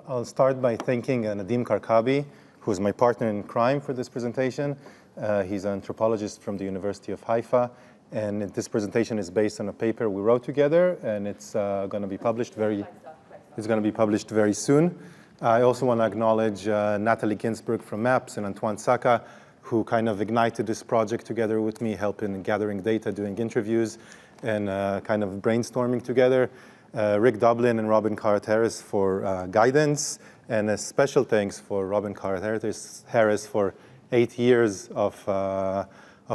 I'll start by thanking Nadim Karkabi, who is my partner in crime for this presentation. He's an anthropologist from the University of Haifa, and this presentation is based on a paper we wrote together, and it's going to be published very soon. I also want to acknowledge Natalie Ginsberg from MAPS and Antoine Saka, who kind of ignited this project together with me, helping gathering data, doing interviews, and kind of brainstorming together. Rick Dublin and Robin Carrot-Harris for guidance, and a special thanks for Robin Carrot-Harris for 8 years of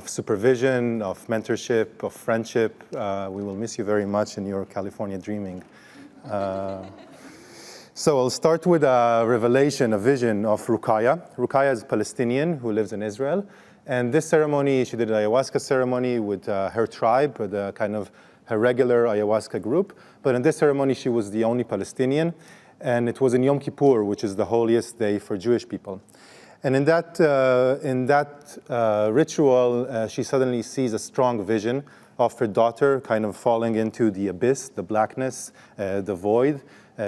supervision, of mentorship, of friendship. We will miss you very much in your California dreaming. So I'll start with a revelation, a vision of Ruqayya. Ruqayya is a Palestinian who lives in Israel. And this ceremony, she did an ayahuasca ceremony with her tribe, with a kind of her regular ayahuasca group. But in this ceremony, she was the only Palestinian. And it was in Yom Kippur, which is the holiest day for Jewish people. And in that ritual, she suddenly sees a strong vision of her daughter kind of falling into the abyss, the blackness, the void,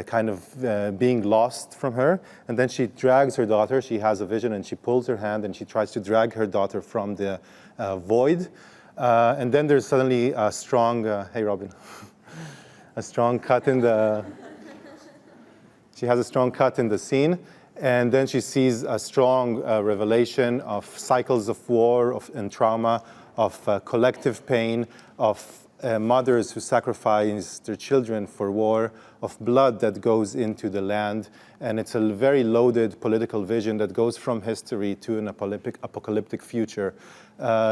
kind of being lost from her. And then she drags her daughter. She has a vision, and she pulls her hand, and she tries to drag her daughter from the void. And then there's suddenly a strong, hey, Robin, a strong cut in the, she has a strong cut in the scene. And then she sees a strong revelation of cycles of war and trauma, of collective pain, of mothers who sacrifice their children for war, of blood that goes into the land. And it's a very loaded political vision that goes from history to an apocalyptic future.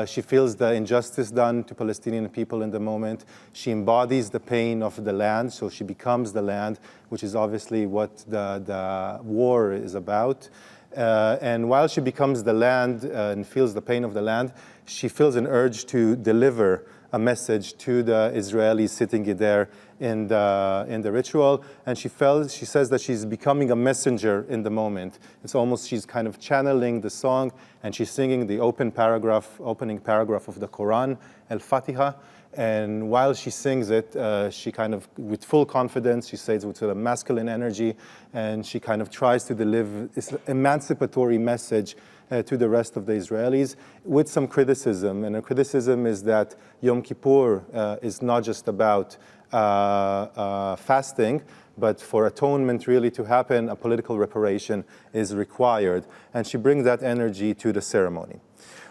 She feels the injustice done to Palestinian people in the moment. She embodies the pain of the land, so she becomes the land, which is obviously what the war is about. And while she becomes the land and feels the pain of the land, she feels an urge to deliver a message to the Israelis sitting there in the ritual. And she says that she's becoming a messenger in the moment. It's almost, she's kind of channeling the song, and she's singing the opening paragraph of the Quran, Al-Fatiha. And while she sings it, she kind of, with full confidence, she says with a masculine energy, and she kind of tries to deliver this emancipatory message to the rest of the Israelis with some criticism. And the criticism is that Yom Kippur is not just about fasting, but for atonement really to happen, a political reparation is required. And she brings that energy to the ceremony.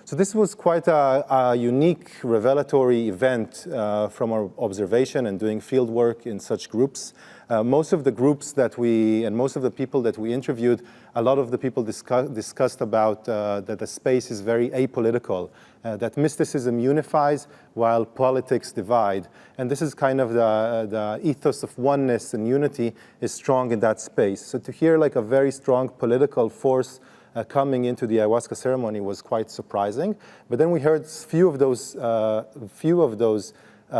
So this was quite a unique revelatory event from our observation and doing field work in such groups. Most of the groups and most of the people that we interviewed, a lot of the people discussed about that the space is very apolitical, that mysticism unifies while politics divide. And this is kind of the ethos of oneness and unity is strong in that space. So to hear like a very strong political force coming into the ayahuasca ceremony was quite surprising. But then we heard few of those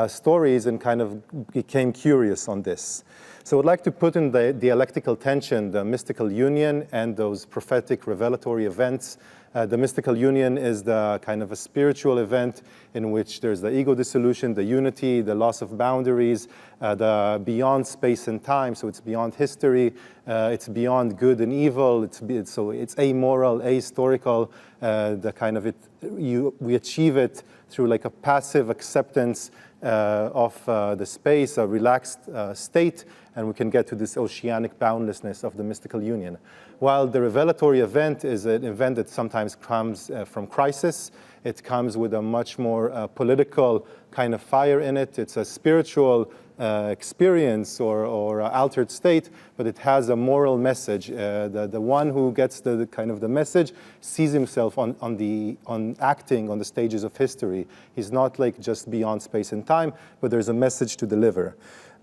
stories and kind of became curious on this. So I'd like to put in the dialectical tension, the mystical union and those prophetic revelatory events. The mystical union is the kind of a spiritual event in which there's the ego dissolution, the unity, the loss of boundaries, the beyond space and time, so it's beyond history, it's beyond good and evil, so it's amoral, ahistorical, we achieve it through like a passive acceptance of the space, a relaxed state, and we can get to this oceanic boundlessness of the mystical union. While the revelatory event is an event that sometimes comes from crisis, it comes with a much more political kind of fire in it. It's a spiritual experience or altered state, but it has a moral message. The one who gets the kind of the message sees himself on acting on the stages of history. He's not like just beyond space and time, but there's a message to deliver.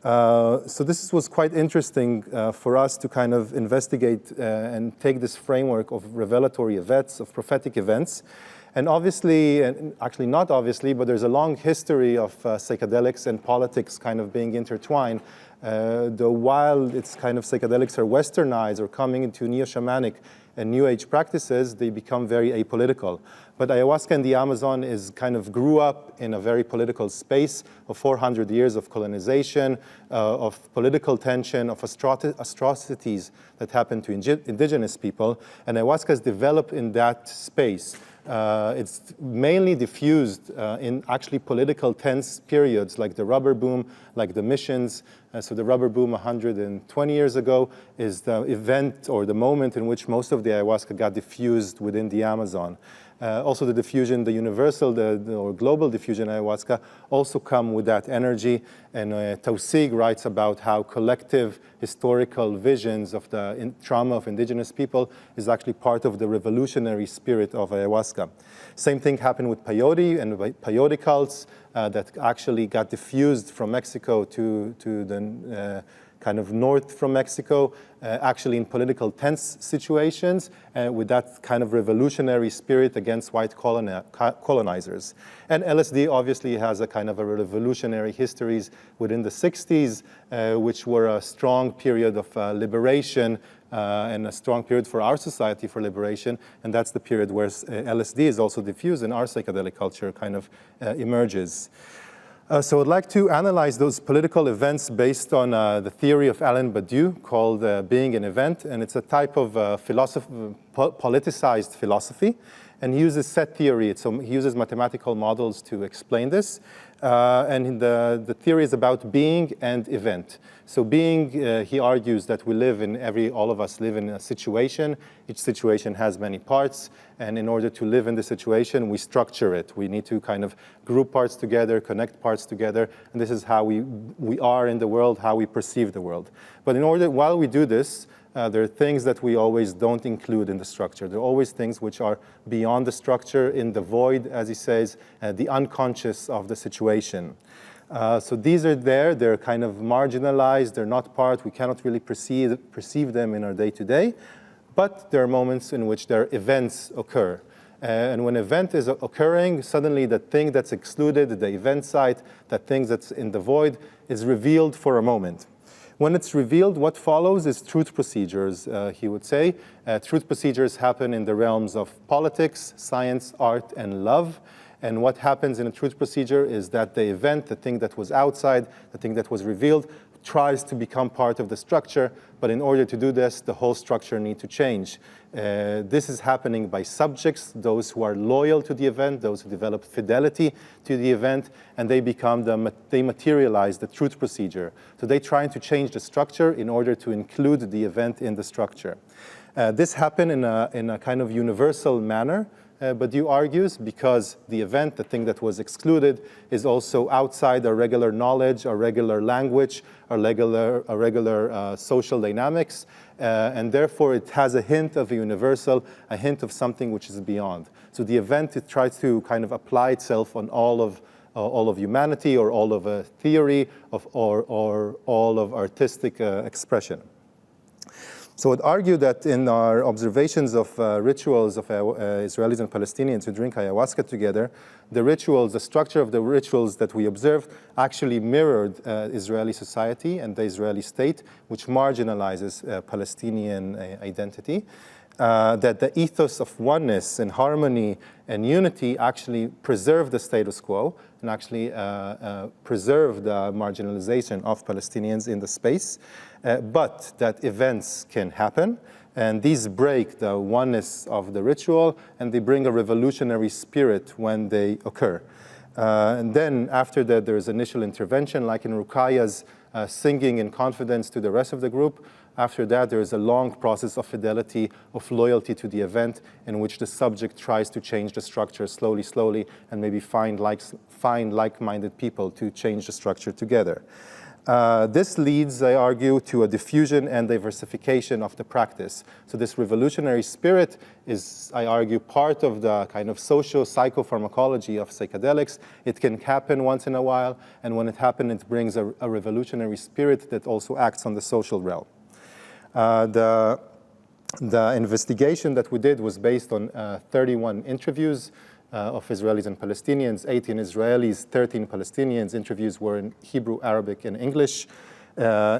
So this was quite interesting for us to kind of investigate and take this framework of revelatory events, of prophetic events. And obviously, and actually not obviously, but there's a long history of psychedelics and politics kind of being intertwined. While it's kind of psychedelics are westernized or coming into neo-shamanic, and New Age practices, they become very apolitical. But ayahuasca in the Amazon is kind of grew up in a very political space of 400 years of colonization, of political tension, of atrocities that happened to indigenous people. And ayahuasca is developed in that space. It's mainly diffused in actually political tense periods like the rubber boom, like the missions. So the rubber boom 120 years ago is the event or the moment in which most of the ayahuasca got diffused within the Amazon. Also the diffusion, the universal or global diffusion ayahuasca also come with that energy. And Tausig writes about how collective historical visions of the trauma of indigenous people is actually part of the revolutionary spirit of ayahuasca. Same thing happened with peyote and peyote cults that actually got diffused from Mexico to the kind of north from Mexico, actually in political tense situations, with that kind of revolutionary spirit against white colonizers. And LSD obviously has a kind of a revolutionary histories within the 60s, which were a strong period of liberation and a strong period for our society for liberation, and that's the period where LSD is also diffused and our psychedelic culture kind of emerges. So I'd like to analyze those political events based on the theory of Alain Badiou called being an event, and it's a type of politicized philosophy, and he uses set theory, so he uses mathematical models to explain this, and the theory is about being and event. So being, he argues that we live in all of us live in a situation. Each situation has many parts, and in order to live in the situation, we structure it. We need to kind of group parts together, connect parts together, and this is how we are in the world, how we perceive the world. But while we do this, there are things that we always don't include in the structure. There are always things which are beyond the structure, in the void, as he says, the unconscious of the situation. So these are there, they're kind of marginalized, they're not part, we cannot really perceive them in our day-to-day, but there are moments in which their events occur. And when an event is occurring, suddenly the thing that's excluded, the event site, that thing that's in the void, is revealed for a moment. When it's revealed, what follows is truth procedures, he would say. Truth procedures happen in the realms of politics, science, art, and love. And what happens in a truth procedure is that the event, the thing that was outside, the thing that was revealed, tries to become part of the structure, but in order to do this, the whole structure needs to change. This is happening by subjects, those who are loyal to the event, those who develop fidelity to the event, and they materialize the truth procedure. So they try to change the structure in order to include the event in the structure. This happened in a kind of universal manner. Badiou argues because the event, the thing that was excluded, is also outside our regular knowledge, our regular language, our regular social dynamics, and therefore it has a hint of a universal, a hint of something which is beyond. So the event, it tries to kind of apply itself on all of humanity, or all of a theory, or all of artistic expression. So I'd argue that in our observations of rituals of Israelis and Palestinians who drink ayahuasca together, the rituals, the structure of the rituals that we observed actually mirrored Israeli society and the Israeli state, which marginalizes Palestinian identity. That the ethos of oneness and harmony and unity actually preserve the status quo and actually preserve the marginalization of Palestinians in the space, but that events can happen, and these break the oneness of the ritual, and they bring a revolutionary spirit when they occur. And then after that, there is initial intervention, like in Ruqayya's singing in confidence to the rest of the group. After that, there is a long process of fidelity, of loyalty to the event, in which the subject tries to change the structure slowly, and maybe find like-minded people to change the structure together. This leads, I argue, to a diffusion and diversification of the practice. So this revolutionary spirit is, I argue, part of the kind of socio-psychopharmacology of psychedelics. It can happen once in a while, and when it happens, it brings a revolutionary spirit that also acts on the social realm. The investigation that we did was based on 31 interviews of Israelis and Palestinians, 18 Israelis, 13 Palestinians. Interviews were in Hebrew, Arabic, and English,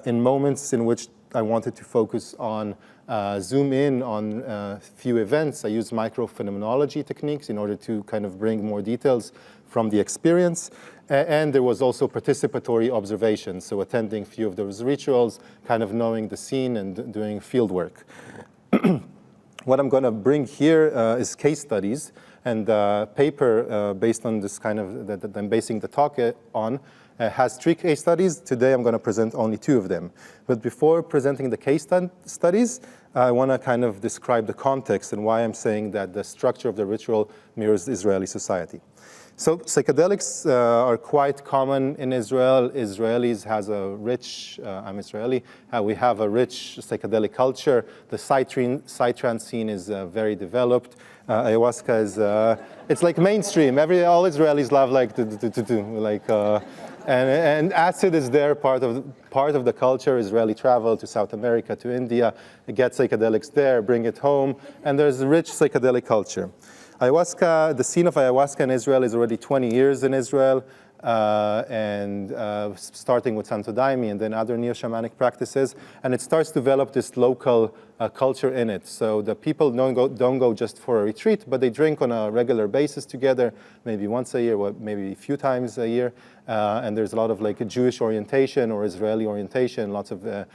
in moments in which I wanted to focus on, zoom in on a few events. I used microphenomenology techniques in order to kind of bring more details from the experience. And there was also participatory observation, so attending a few of those rituals, kind of knowing the scene and doing field work. What I'm going to bring here is case studies, and the paper based on this kind of, that I'm basing the talk on, has 3 case studies. Today I'm going to present only 2 of them. But before presenting the case studies, I want to kind of describe the context and why I'm saying that the structure of the ritual mirrors Israeli society. So psychedelics are quite common in Israel. Israelis has a rich, I'm Israeli, we have a rich psychedelic culture. The psytrance scene is very developed. Ayahuasca is, it's like mainstream. All Israelis love like, and acid is there, part of the culture. Israeli travel to South America, to India, get psychedelics there, bring it home, and there's a rich psychedelic culture. Ayahuasca, the scene of ayahuasca in Israel is already 20 years in Israel, and starting with Santo Daime and then other neo-shamanic practices, and it starts to develop this local culture in it. So the people don't go just for a retreat, but they drink on a regular basis together, maybe once a year, or maybe a few times a year, and there's a lot of like a Jewish orientation or Israeli orientation, lots of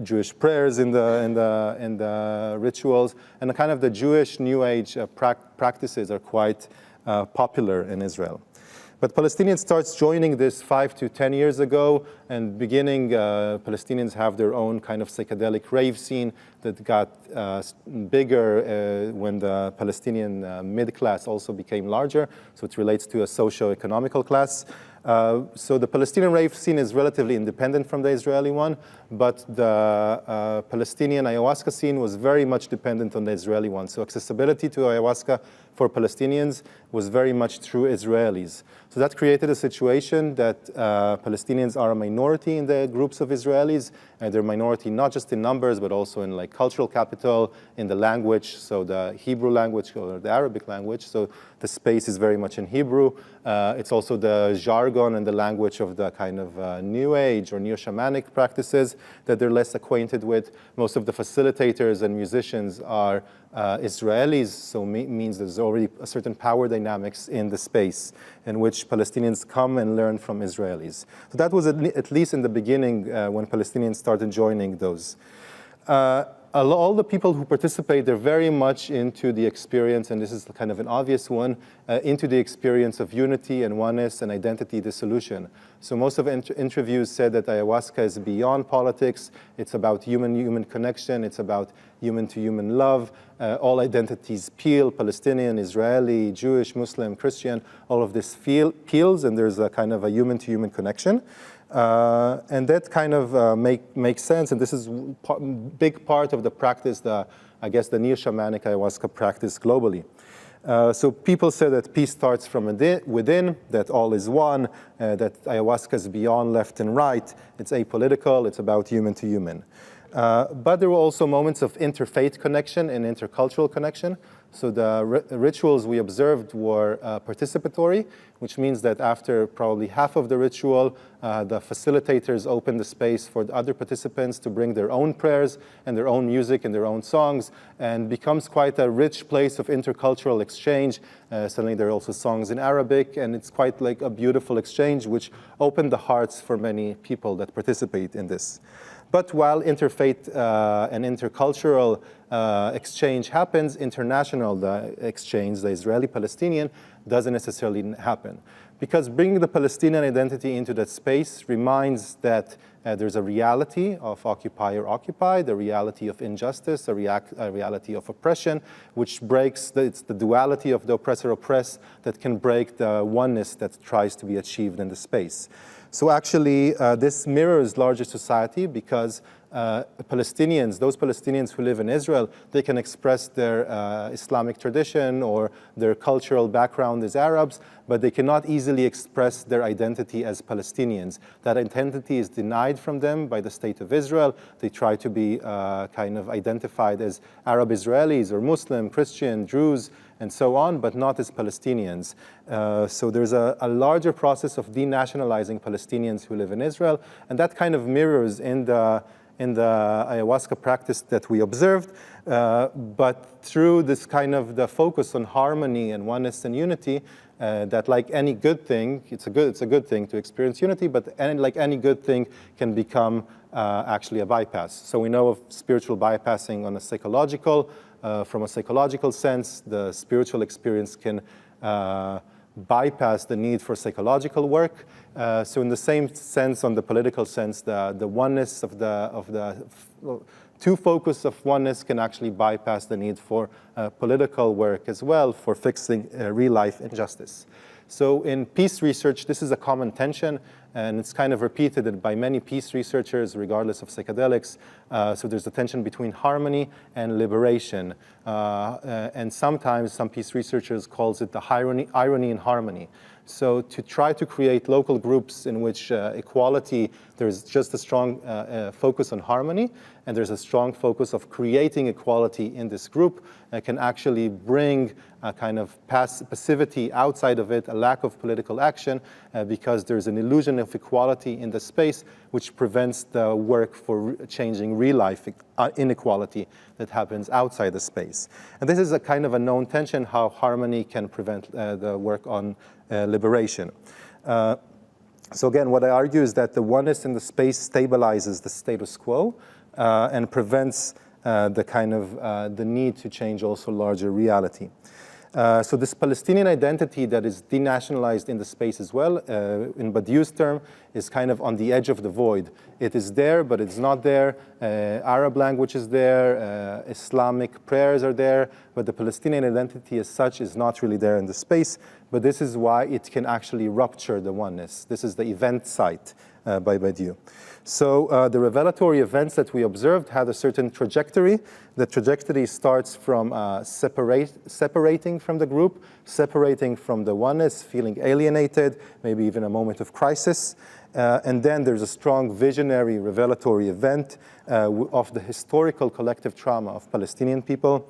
Jewish prayers in the rituals, and the kind of the Jewish New Age practices are quite popular in Israel. But Palestinians starts joining this 5 to 10 years ago, and beginning, Palestinians have their own kind of psychedelic rave scene that got bigger when the Palestinian mid-class also became larger, so it relates to a socio-economical class. So the Palestinian rave scene is relatively independent from the Israeli one, but the Palestinian ayahuasca scene was very much dependent on the Israeli one. So accessibility to ayahuasca for Palestinians was very much through Israelis. So that created a situation that Palestinians are a minority in the groups of Israelis, and they're a minority not just in numbers, but also in like cultural capital, in the language, so the Hebrew language or the Arabic language. So the space is very much in Hebrew. It's also the jargon and the language of the kind of New Age or neo-shamanic practices that they're less acquainted with. Most of the facilitators and musicians are Israelis, so means there's already a certain power dynamics in the space in which Palestinians come and learn from Israelis. So that was at least in the beginning when Palestinians started joining those. All the people who participate, they're very much into the experience, and this is kind of an obvious one, into the experience of unity and oneness and identity dissolution. So most of interviews said that ayahuasca is beyond politics. It's about human-human connection. It's about human-to-human love. All identities peel, Palestinian, Israeli, Jewish, Muslim, Christian, all of this peels, and there's a kind of a human-to-human connection. And that kind of makes sense, and this is big part of the practice, I guess the neo-shamanic ayahuasca practice globally. So people say that peace starts from within, that all is one, that ayahuasca is beyond left and right, it's apolitical, it's about human to human. But there were also moments of interfaith connection and intercultural connection. So the rituals we observed were participatory, which means that after probably half of the ritual, the facilitators opened the space for the other participants to bring their own prayers and their own music and their own songs, and becomes quite a rich place of intercultural exchange. Suddenly there are also songs in Arabic, and it's quite like a beautiful exchange, which opened the hearts for many people that participate in this. But while interfaith and intercultural exchange happens, international exchange, the Israeli-Palestinian, doesn't necessarily happen. Because bringing the Palestinian identity into that space reminds that there's a reality of occupier-occupied, a reality of injustice, a reality of oppression, which breaks, it's the duality of the oppressor-oppressed that can break the oneness that tries to be achieved in the space. So actually, this mirrors larger society because Palestinians, those Palestinians who live in Israel, they can express their Islamic tradition or their cultural background as Arabs, but they cannot easily express their identity as Palestinians. That identity is denied from them by the state of Israel. They try to be kind of identified as Arab Israelis or Muslim, Christian, Druze, and so on, but not as Palestinians. So there's a larger process of denationalizing Palestinians who live in Israel, and that kind of mirrors in in the ayahuasca practice that we observed, but through this kind of the focus on harmony and oneness and unity, that like any good thing, it's a good thing to experience unity, but like any good thing can become actually a bypass. So we know of spiritual bypassing on a psychological, from a psychological sense, the spiritual experience can bypass the need for psychological work. So in the same sense, on the political sense, the oneness of the two focus of oneness can actually bypass the need for political work as well for fixing real life injustice. So in peace research, this is a common tension, and it's kind of repeated by many peace researchers, regardless of psychedelics. So there's a tension between harmony and liberation. And sometimes some peace researchers calls it the irony in harmony. So to try to create local groups in which equality, there's just a strong focus on harmony, and there's a strong focus of creating equality in this group, can actually bring a kind of passivity outside of it, a lack of political action, because there's an illusion of equality in the space, which prevents the work for changing real life inequality that happens outside the space. And this is a kind of a known tension, how harmony can prevent the work on liberation. So again, what I argue is that the oneness in the space stabilizes the status quo and prevents the kind of the need to change also larger reality. So this Palestinian identity that is denationalized in the space as well, in Badiou's term, is kind of on the edge of the void. It is there, but it's not there. Arab language is there, Islamic prayers are there, but the Palestinian identity as such is not really there in the space. But this is why it can actually rupture the oneness. This is the event site by Badiou. So the revelatory events that we observed had a certain trajectory. The trajectory starts from separating from the group, separating from the oneness, feeling alienated, maybe even a moment of crisis. And then there's a strong visionary revelatory event of the historical collective trauma of Palestinian people.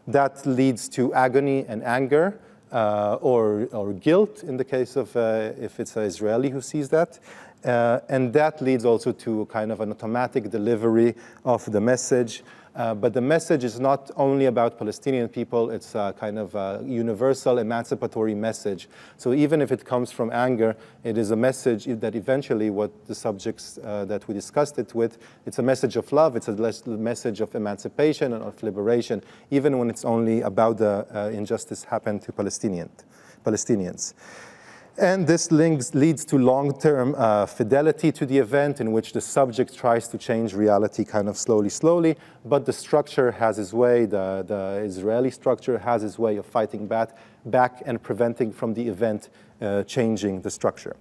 That leads to agony and anger, or guilt in the case of if it's an Israeli who sees that. And that leads also to kind of an automatic delivery of the message. But the message is not only about Palestinian people, it's a kind of a universal emancipatory message. So even if it comes from anger, it is a message that eventually what the subjects that we discussed it with, it's a message of love, it's a message of emancipation and of liberation, even when it's only about the injustice happened to Palestinians. And this leads to long-term fidelity to the event in which the subject tries to change reality kind of slowly, but the structure has its way, the Israeli structure has its way of fighting back and preventing from the event changing the structure.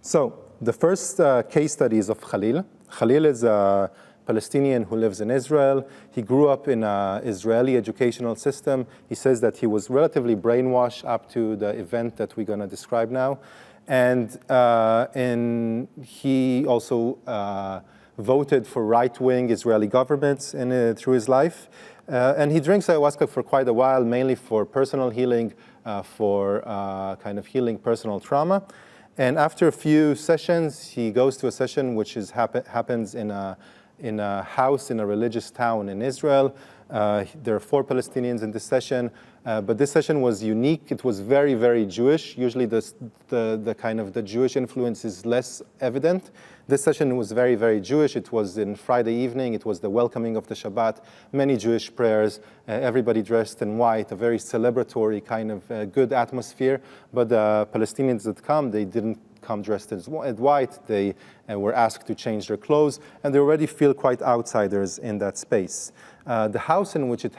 So the first case study is of Khalil. Khalil is a Palestinian who lives in Israel. He grew up in an Israeli educational system. He says that he was relatively brainwashed up to the event that we're going to describe now. And he also voted for right-wing Israeli governments through his life. And he drinks ayahuasca for quite a while, mainly for personal healing, for kind of healing personal trauma. And after a few sessions, he goes to a session which happens in a house in a religious town in Israel. There are 4 Palestinians in this session, but this session was unique. It was very, very Jewish. Usually the kind of the Jewish influence is less evident. This session was very, very Jewish. It was in Friday evening. It was the welcoming of the Shabbat, many Jewish prayers, everybody dressed in white, a very celebratory kind of good atmosphere. But the Palestinians that come, they didn't come dressed as white. They were asked to change their clothes, and they already feel quite outsiders in that space. The house in which it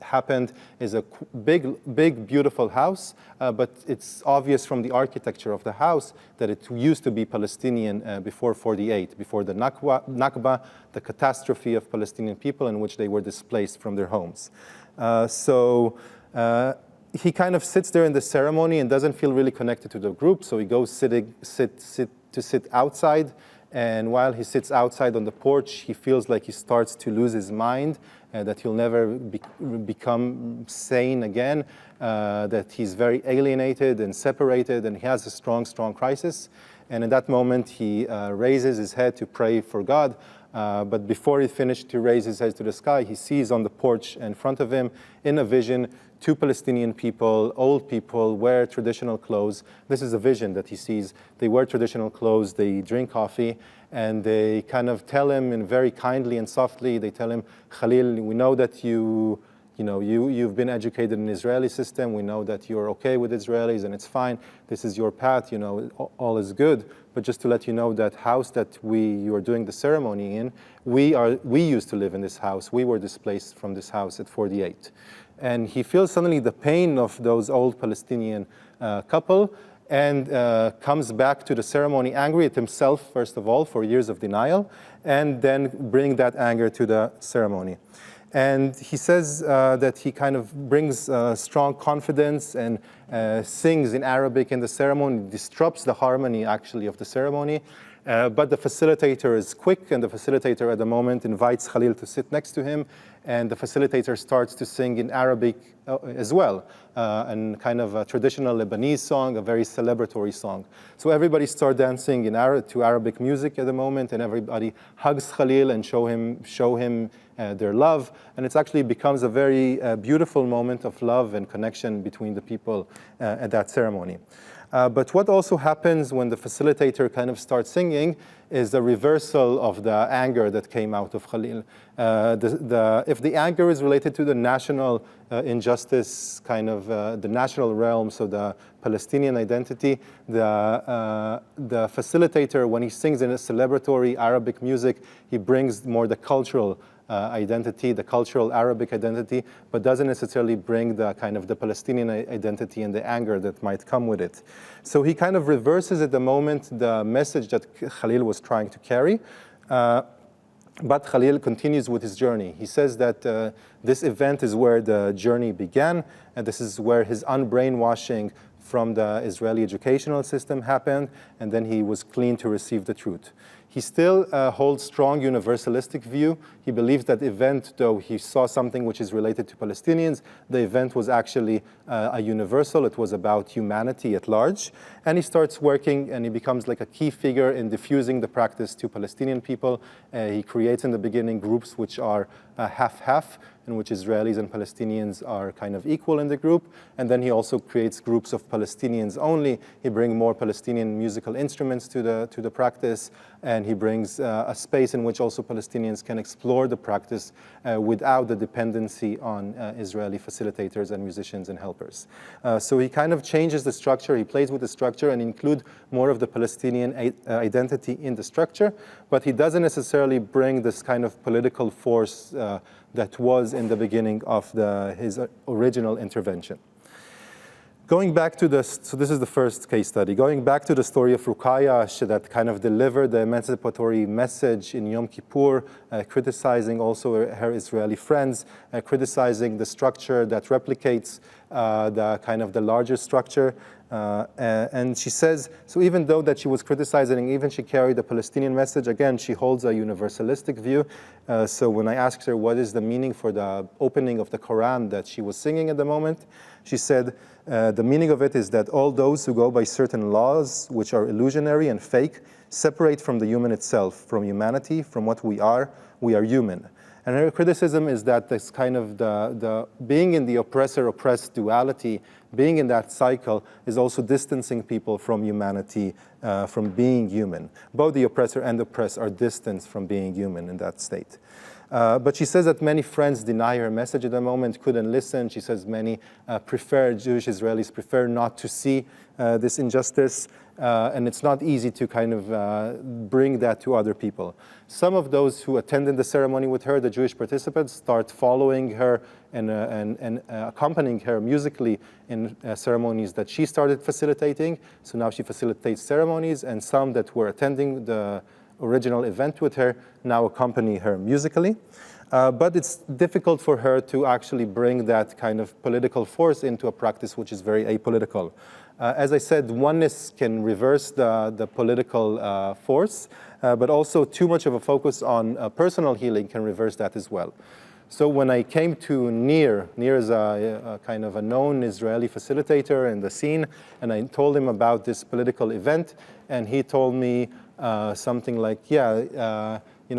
happened is a big, beautiful house, but it's obvious from the architecture of the house that it used to be Palestinian before 48, before the Nakba, the catastrophe of Palestinian people in which they were displaced from their homes. He kind of sits there in the ceremony and doesn't feel really connected to the group, so he goes to sit outside. And while he sits outside on the porch, he feels like he starts to lose his mind, that he'll never become sane again, that he's very alienated and separated, and he has a strong crisis. And in that moment, he raises his head to pray for God, But before he finished to raise his head to the sky, he sees on the porch in front of him, in a vision, two Palestinian people, old people, wear traditional clothes. This is a vision that he sees. They wear traditional clothes, they drink coffee, and they kind of tell him, and very kindly and softly, they tell him, Khalil, we know that you've been educated in the Israeli system. We know that you're okay with Israelis, and it's fine. This is your path. All is good. But just to let you know, that house that you are doing the ceremony in, we used to live in this house. We were displaced from this house at 48. And he feels suddenly the pain of those old Palestinian couple, and comes back to the ceremony angry at himself, first of all, for years of denial, and then bring that anger to the ceremony. And he says that he kind of brings strong confidence and sings in Arabic in the ceremony, disrupts the harmony, actually, of the ceremony. But the facilitator is quick, and the facilitator at the moment invites Khalil to sit next to him, and the facilitator starts to sing in Arabic as well, and kind of a traditional Lebanese song, a very celebratory song. So everybody starts dancing to Arabic music at the moment, and everybody hugs Khalil and show him their love, and it actually becomes a very beautiful moment of love and connection between the people at that ceremony. But what also happens when the facilitator kind of starts singing is the reversal of the anger that came out of Khalil. If the anger is related to the national injustice, kind of the national realm, so the Palestinian identity, the facilitator, when he sings in a celebratory Arabic music, he brings more the cultural identity, the cultural Arabic identity, but doesn't necessarily bring the kind of the Palestinian identity and the anger that might come with it. So he kind of reverses at the moment the message that Khalil was trying to carry, but Khalil continues with his journey. He says that this event is where the journey began, and this is where his unbrainwashing from the Israeli educational system happened, and then he was clean to receive the truth. He still holds strong universalistic view. He believes that event, though he saw something which is related to Palestinians, the event was actually a universal. It was about humanity at large. And he starts working, and he becomes like a key figure in diffusing the practice to Palestinian people. He creates in the beginning groups which are half-half, in which Israelis and Palestinians are kind of equal in the group. And then he also creates groups of Palestinians only. He brings more Palestinian musical instruments to the practice, and he brings a space in which also Palestinians can explore the practice without the dependency on Israeli facilitators and musicians and helpers. So he kind of changes the structure. He plays with the structure and include more of the Palestinian identity in the structure, but he doesn't necessarily bring this kind of political force that was in the beginning of his original intervention. Going back to this, so this is the first case study. Going back to the story of Ruqayya, that kind of delivered the emancipatory message in Yom Kippur, criticizing also her Israeli friends, criticizing the structure that replicates the kind of the larger structure. And she says, so even though that she was criticizing, even she carried the Palestinian message, again, she holds a universalistic view. So when I asked her what is the meaning for the opening of the Quran that she was singing at the moment, she said, the meaning of it is that all those who go by certain laws, which are illusionary and fake, separate from the human itself, from humanity, from what we are human. And her criticism is that this kind of the being in the oppressor-oppressed duality, being in that cycle, is also distancing people from humanity, from being human. Both the oppressor and the oppressed are distanced from being human in that state. But she says that many friends deny her message at the moment, couldn't listen. She says many Jewish Israelis prefer not to see this injustice, and it's not easy to kind of bring that to other people. Some of those who attended the ceremony with her, the Jewish participants, start following her and accompanying her musically in ceremonies that she started facilitating. So now she facilitates ceremonies, and some that were attending the original event with her now accompany her musically. But it's difficult for her to actually bring that kind of political force into a practice which is very apolitical. As I said, oneness can reverse the political force, but also too much of a focus on personal healing can reverse that as well. So when I came to Nir is a kind of a known Israeli facilitator in the scene, and I told him about this political event, and he told me something like,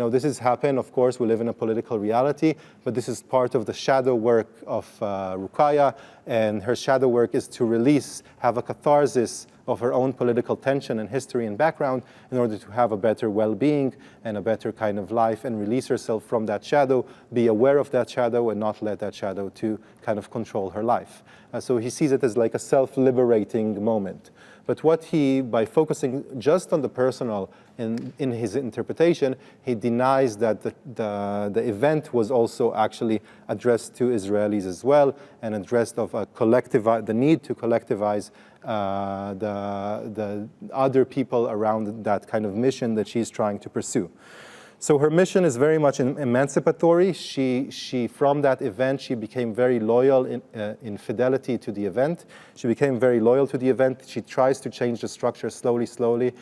this has happened. Of course, we live in a political reality, but this is part of the shadow work of Ruqayya, and her shadow work is to release, have a catharsis of her own political tension and history and background in order to have a better well-being and a better kind of life, and release herself from that shadow, be aware of that shadow, and not let that shadow to kind of control her life. So he sees it as like a self-liberating moment. But by focusing just on the personal in his interpretation, he denies that the event was also actually addressed to Israelis as well, and addressed of the need to collectivize the other people around that kind of mission that she's trying to pursue. So her mission is very much emancipatory. She from that event, she became very loyal in fidelity to the event. She became very loyal to the event. She tries to change the structure slowly.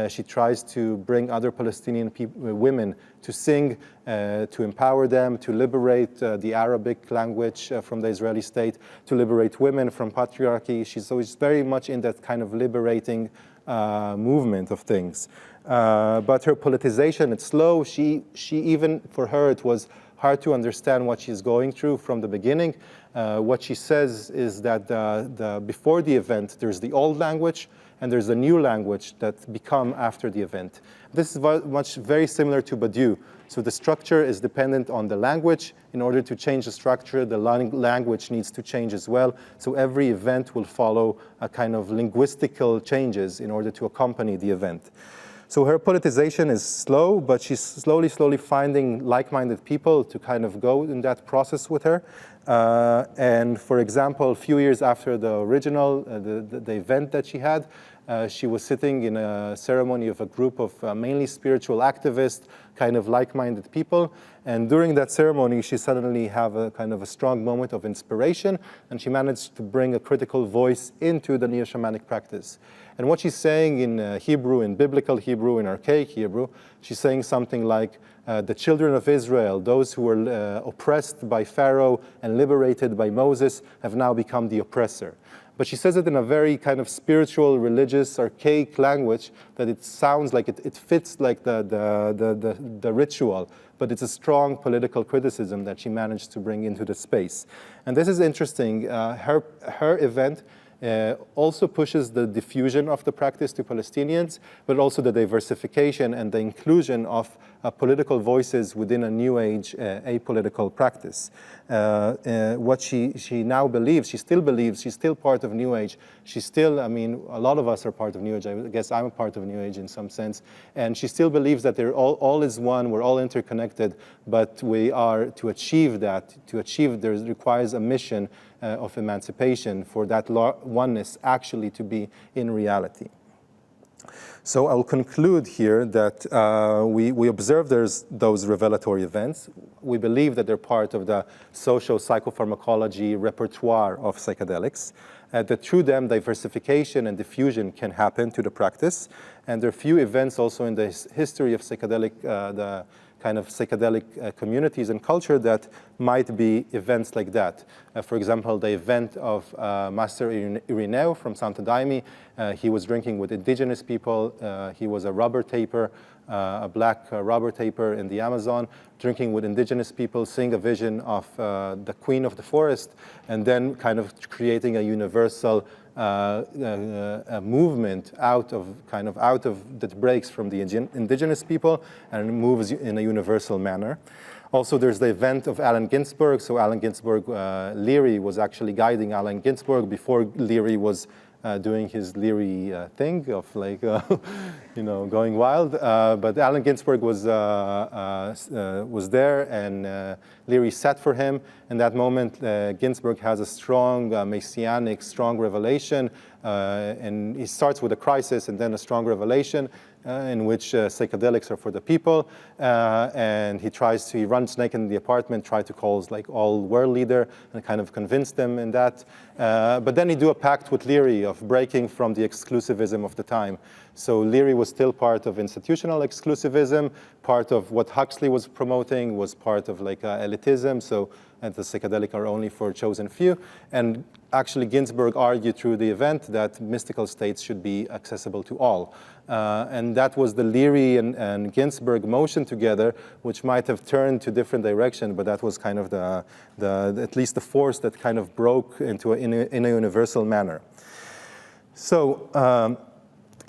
She tries to bring other Palestinian women to sing, to empower them, to liberate the Arabic language from the Israeli state, to liberate women from patriarchy. She's very much in that kind of liberating movement of things. But her politicization, it's slow. She even, for her, it was hard to understand what she's going through from the beginning. What she says is that before the event, there's the old language, and there's a new language that become after the event. This is very similar to Badiou. So the structure is dependent on the language. In order to change the structure, the language needs to change as well. So every event will follow a kind of linguistical changes in order to accompany the event. So her politicization is slow, but she's slowly finding like-minded people to kind of go in that process with her. And for example, a few years after the original, the event that she had, she was sitting in a ceremony of a group of mainly spiritual activists, kind of like-minded people. And during that ceremony, she suddenly had a kind of a strong moment of inspiration, and she managed to bring a critical voice into the neo-shamanic practice. And what she's saying in Hebrew, in biblical Hebrew, in archaic Hebrew, she's saying something like, the children of Israel, those who were oppressed by Pharaoh and liberated by Moses, have now become the oppressor. But she says it in a very kind of spiritual, religious, archaic language that it sounds like it fits like the ritual, but it's a strong political criticism that she managed to bring into the space. And this is interesting. Her event also pushes the diffusion of the practice to Palestinians, but also the diversification and the inclusion of political voices within a New Age apolitical practice. What she now believes, she still believes, she's still part of New Age. She's still, I mean, a lot of us are part of New Age. I guess I'm a part of New Age in some sense. And she still believes that they're all is one, we're all interconnected, but we are, to achieve that, there requires a mission of emancipation for that oneness actually to be in reality. So I'll conclude here that we observe there's those revelatory events. We believe that they're part of the social psychopharmacology repertoire of psychedelics. That through them, diversification and diffusion can happen to the practice. And there are few events also in the history of psychedelic, the kind of psychedelic communities and culture that might be events like that. For example, the event of Master Irineu from Santo Daime. He was drinking with indigenous people. He was a rubber taper, a black rubber taper in the Amazon, drinking with indigenous people, seeing a vision of the queen of the forest, and then kind of creating a universal a movement that breaks from the indigenous people and moves in a universal manner. Also, there's the event of Allen Ginsberg. So Allen Ginsberg, Leary was actually guiding Allen Ginsberg before Leary was doing his Leary thing of like, going wild. But Allen Ginsberg was there, and Leary sat for him. In that moment, Ginsberg has a strong messianic, strong revelation, and he starts with a crisis and then a strong revelation in which psychedelics are for the people, and he runs naked in the apartment, tries to call like all world leader and kind of convince them in that. But then he do a pact with Leary of breaking from the exclusivism of the time. So Leary was still part of institutional exclusivism, part of what Huxley was promoting was part of like elitism, so and the psychedelic are only for chosen few. And actually Ginsberg argued through the event that mystical states should be accessible to all. And that was the Leary and Ginsberg motion together, which might have turned to different direction, but that was kind of at least the force that kind of broke into in a universal manner. So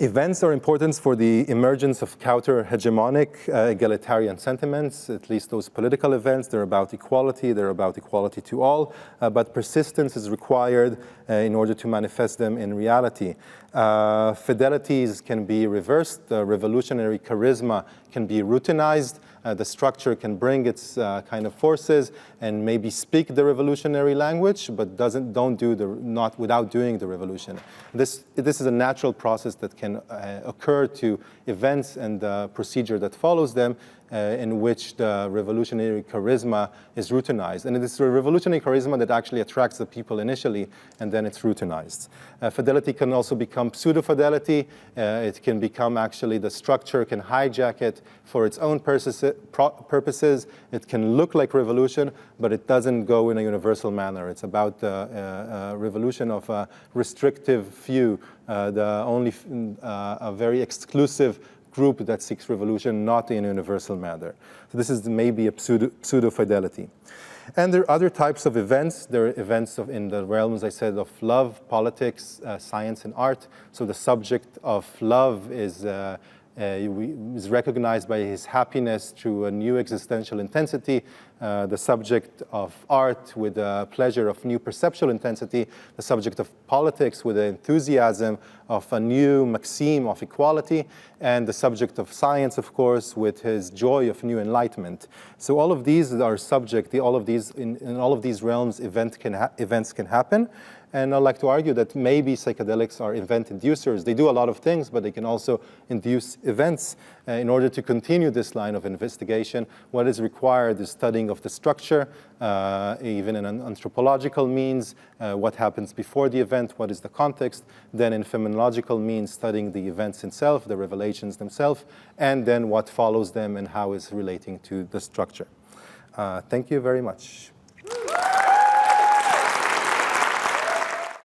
events are important for the emergence of counter-hegemonic egalitarian sentiments, at least those political events. They're about equality to all, but persistence is required in order to manifest them in reality. Fidelities can be reversed, revolutionary charisma can be routinized, the structure can bring its kind of forces and maybe speak the revolutionary language, but don't do not without doing the revolution. This is a natural process that can occur to events and the procedure that follows them, in which the revolutionary charisma is routinized. And it is the revolutionary charisma that actually attracts the people initially, and then it's routinized. Fidelity can also become pseudo-fidelity. It can become actually the structure can hijack it for its own purposes. It can look like revolution, but it doesn't go in a universal manner. It's about the revolution of a restrictive few, a very exclusive group that seeks revolution, not in a universal manner. So this is maybe a pseudo-fidelity. And there are other types of events. There are events in the realms, I said, of love, politics, science, and art. So the subject of love is recognized by his happiness through a new existential intensity. The subject of art with the pleasure of new perceptual intensity. The subject of politics with the enthusiasm of a new maxim of equality. And the subject of science, of course, with his joy of new enlightenment. So all of these are subject, in all of these realms, events can happen. And I'd like to argue that maybe psychedelics are event inducers. They do a lot of things, but they can also induce events. In order to continue this line of investigation, what is required is studying of the structure, even in an anthropological means, what happens before the event, what is the context, then in phenomenological means, studying the events itself, the revelations themselves, and then what follows them and how it's relating to the structure. Thank you very much.